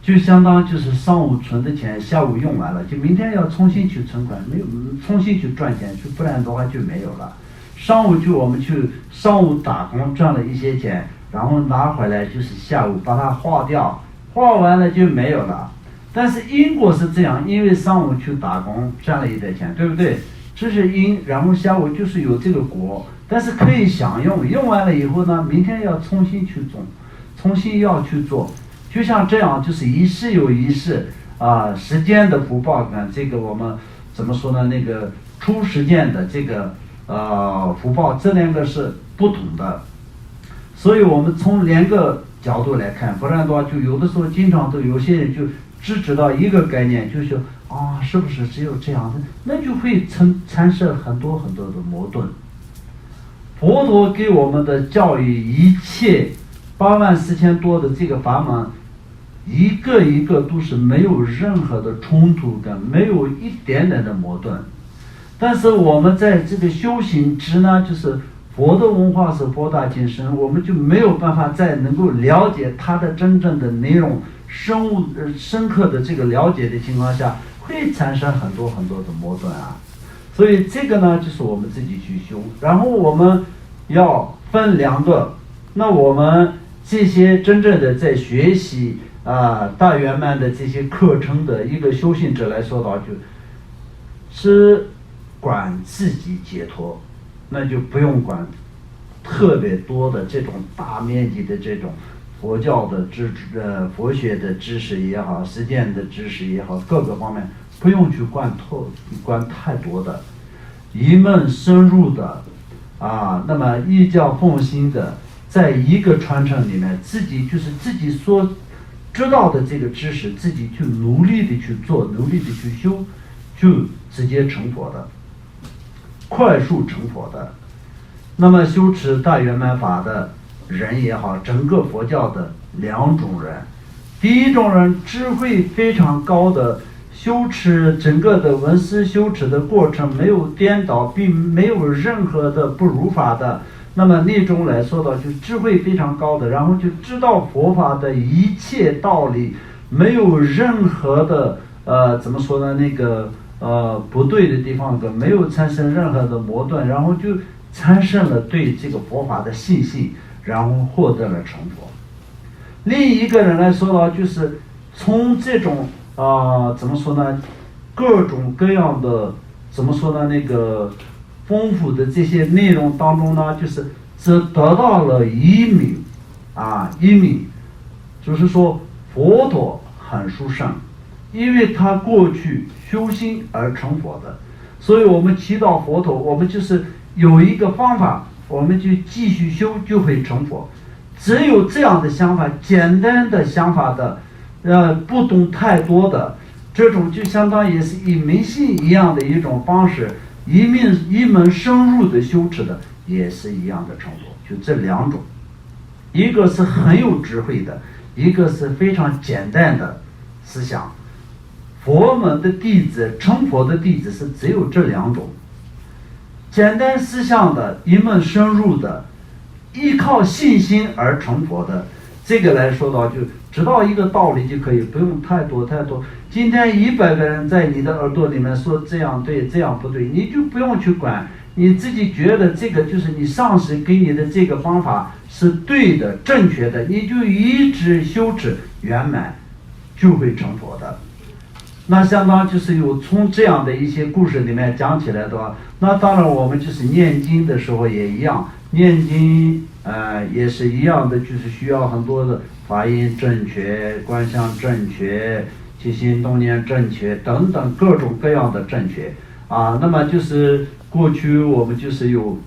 就相当就是上午存的钱，下午用完了，就明天要重新去存款，没有重新去赚钱，不然的话就没有了。上午我们去上午打工赚了一些钱，然后拿回来就是下午把它花掉，花完了就没有了。但是因果是这样，因为上午去打工赚了一点钱，对不对？这是因，然后下午就是有这个果，但是可以享用，用完了以后呢，明天要重新去种，重新要去做，就像这样，就是一世有一世时间的福报感，这个我们怎么说呢？那个出实践的这个福报，这两个是不同的，所以我们从两个角度来看，不然的话，就有的时候经常都有些人就只知道一个概念，就是是不是只有这样的，那就会产生很多很多的矛盾。佛陀给我们的教育，一切84000多的这个法门，一个一个都是没有任何的冲突感，没有一点点的矛盾。但是我们在这个修行之呢，就是佛的文化是博大精深，我们就没有办法再能够了解它的真正的内容，深刻的这个了解的情况下，会产生很多很多的矛盾啊。所以这个呢，就是我们自己去修。然后我们要分两个，那我们这些真正的在学习大圆满的这些课程的一个修行者来说到，就是管自己解脱，那就不用管特别多的这种大面积的这种佛教的佛学的知识也好，实践的知识也好，各个方面不用去管太多的，一门深入的那么依教奉行的，在一个传承里面，自己所知道的这个知识，自己去努力的去做，努力的去修，就直接成佛的，快速成佛的。那么修持大圆满法的人也好，整个佛教的两种人，第一种人智慧非常高的，修持整个的闻思修持的过程没有颠倒，并没有任何的不如法的，那么那种来说到就智慧非常高的，然后就知道佛法的一切道理，没有任何的怎么说呢，那个不对的地方，没有产生任何的矛盾，然后就产生了对这个佛法的信心，然后获得了成佛。另一个人来说到，就是从这种怎么说呢，各种各样的怎么说呢，那个丰富的这些内容当中呢，就是得到了一名，就是说佛陀很殊胜，因为他过去修心而成佛的，所以我们祈祷佛陀，我们就是有一个方法，我们就继续修就会成佛。只有这样的想法，简单的想法的不懂太多的这种，就相当于是以迷信一样的一种方式，一门深入的修持的，也是一样的成佛。就这两种，一个是很有智慧的，一个是非常简单的思想。佛门的弟子，成佛的弟子是只有这两种，简单思想的，一门深入的，依靠信心而成佛的，这个来说到就知道一个道理就可以，不用太多。今天100个人在你的耳朵里面说这样对，这样不对，你就不用去管，你自己觉得这个就是你上师给你的这个方法是对的、正确的，你就一直修持圆满，就会成佛的。那相当就是有从这样的一些故事里面讲起来的话，那当然我们就是念经的时候也一样，念经也是一样的，就是需要很多的发音正确、观想正确、起心动念正确等等各种各样的正确那么就是过去我们就是有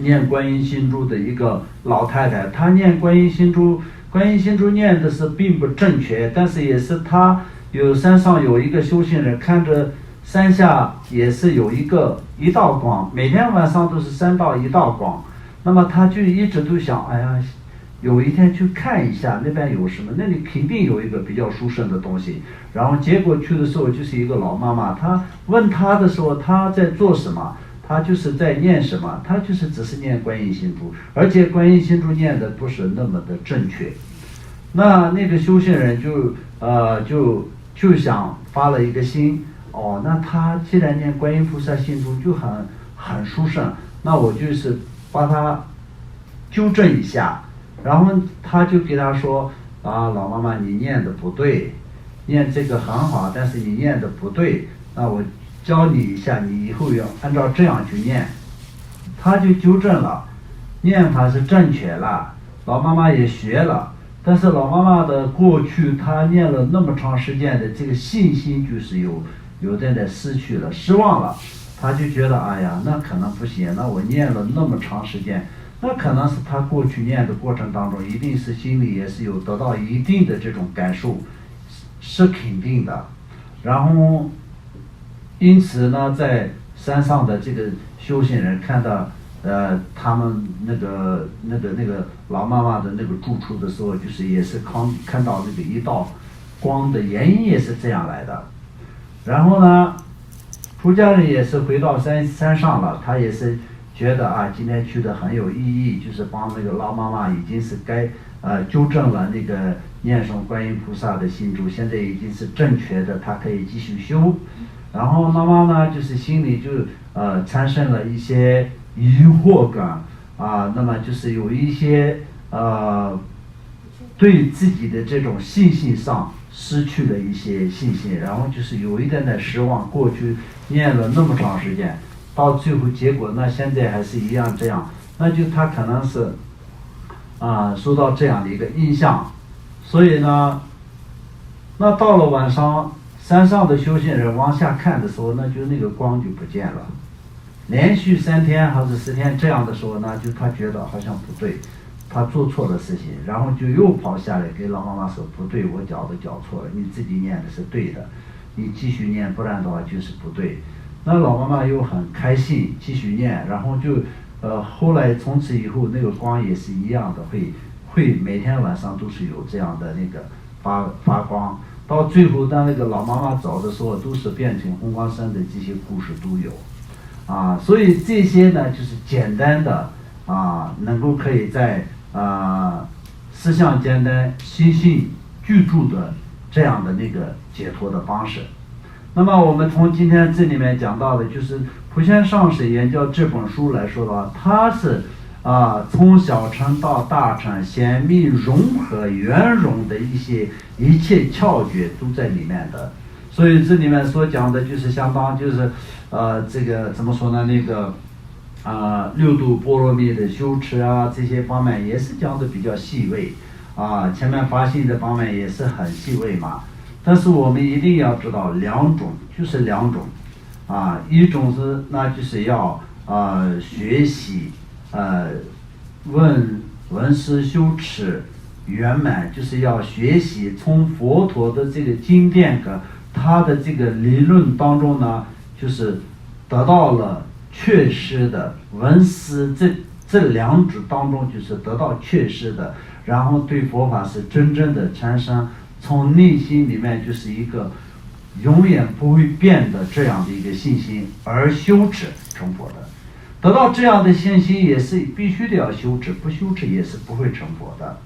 念观音心珠的一个老太太，她念观音心珠念的是并不正确，但是也是她山上有一个修行人，看着山下也是有一道光，每天晚上都是3道1道光，那么他就一直都想，哎呀，有一天去看一下那边有什么，那里肯定有一个比较殊胜的东西。然后结果去的时候，就是一个老妈妈，她问他的时候，他在做什么，他就是在念什么，他就是只是念观音心珠，而且观音心珠念的不是那么的正确。那个修行人就想发了一个心，那他既然念观音菩萨心咒就很殊胜，那我就是把他纠正一下。然后他就给他说老妈妈你念的不对，念这个很好，但是你念的不对，那我教你一下，你以后要按照这样去念。他就纠正了，念法是正确了，老妈妈也学了。但是老妈妈的过去她念了那么长时间的这个信心就是有点失去了，失望了。她就觉得哎呀那可能不行，那我念了那么长时间，那可能是她过去念的过程当中一定是心里也是有得到一定的这种感受，是肯定的。然后因此呢在山上的这个修行人看到他们那个老妈妈的那个住处的时候，就是也是看到那个一道光的原因也是这样来的。然后呢出家人也是回到山上了，他也是觉得今天去的很有意义，就是帮那个老妈妈已经是该纠正了那个念诵观音菩萨的心咒，现在已经是正确的，他可以继续修。然后妈妈呢就是心里就产生了一些疑惑感那么就是有一些对自己的这种信心上失去了一些信心，然后就是有一点点失望，过去念了那么长时间，到最后结果那现在还是一样这样，那就他可能是受到这样的一个印象。所以呢那到了晚上山上的修行人往下看的时候，那就那个光就不见了。连续3天还是4天这样的时候呢，就他觉得好像不对，他做错了事情，然后就又跑下来给老妈妈说不对，我搅错了，你自己念的是对的，你继续念，不然的话就是不对。那老妈妈又很开心继续念，然后就后来从此以后那个光也是一样的，会每天晚上都是有这样的那个发光，到最后当那个老妈妈走的时候都是变成红光山的这些故事都有所以这些呢就是简单的能够可以在思想简单心性具足的这样的那个解脱的方式。那么我们从今天这里面讲到的就是普贤上师研究这本书来说的话，它是从小乘到大乘显密融合圆融的一切窍诀都在里面的。所以这里面所讲的就是相当就是这个怎么说呢，那个六度波罗蜜的修持这些方面也是讲的比较细微前面发心的方面也是很细微嘛。但是我们一定要知道两种，一种是那就是要学习闻思修持圆满，就是要学习从佛陀的这个经典跟他的这个理论当中呢，就是得到了确实的闻思这两者当中就是得到确实的，然后对佛法是真正的产生从内心里面就是一个永远不会变的这样的一个信心而修持成佛的。得到这样的信心也是必须得要修持，不修持也是不会成佛的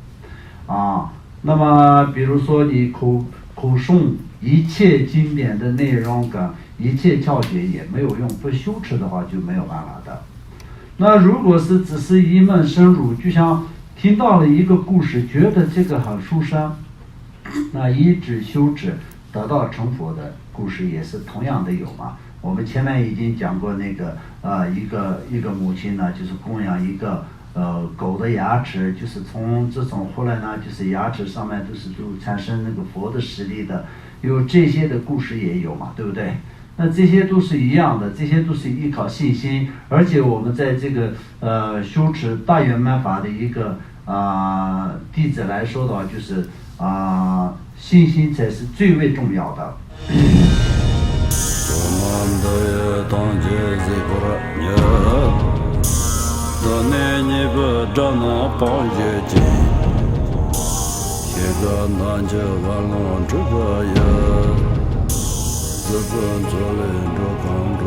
那么比如说你口诵一切经典的内容跟一切窍诀也没有用，不修持的话就没有办法的。那如果是只是一门深入，就像听到了一个故事觉得这个很殊胜，那一直修持得到成佛的故事也是同样的有嘛。我们前面已经讲过那个一个母亲呢，就是供养一个狗的牙齿，就是从这种后来呢就是牙齿上面都产生那个佛的实力的，有这些的故事也有嘛，对不对？那这些都是一样的，这些都是依靠信心，而且我们在这个修持大圆满法的一个弟子来说的话，就是信心才是最为重要的。自尊自恋着抗着